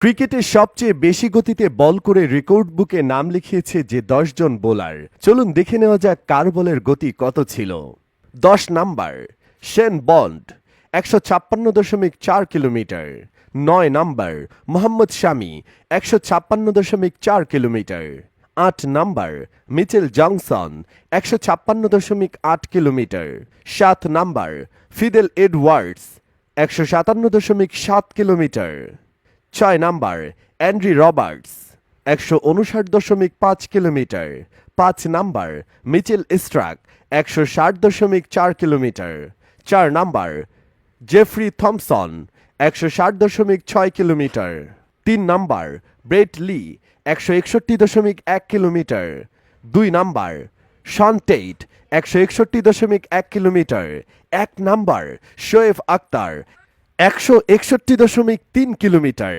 ক্রিকেটে সবচেয়ে বেশি গতিতে বল করে রেকর্ড বুকে নাম লিখিয়েছে যে ১০ জন বোলার। চলুন দেখে নেওয়া যাক কার বলের গতি কত ছিল। ১০ নাম্বার শেন বন্ড ১৫৬.৪ কিলোমিটার। ৯ নাম্বার মোহাম্মদ শামি ১৫৬.৪ কিলোমিটার। ৮ নাম্বার মিচেল জনসন ১৫৬.৮ কিলোমিটার। ৭ নাম্বার ফিদেল এডওয়ার্ডস ১৫৭.৭ কিলোমিটার। ৬ নাম্বার অ্যান্ড্রি রবার্টস ১৫৯.৫ কিলোমিটার। ৫ নাম্বার মিচেল স্ট্রাক ১৬০.৪ কিলোমিটার। ৪ নাম্বার জেফ্রি থমসন ১৬০.৬ কিলোমিটার। ৩ নাম্বার ব্রেট লি ১৬১.১ কিলোমিটার। ২ নাম্বার শন টেইট ১৬১.১ kilometre. ১ number Shoaib Akhtar ১৬১.৩ kilometre.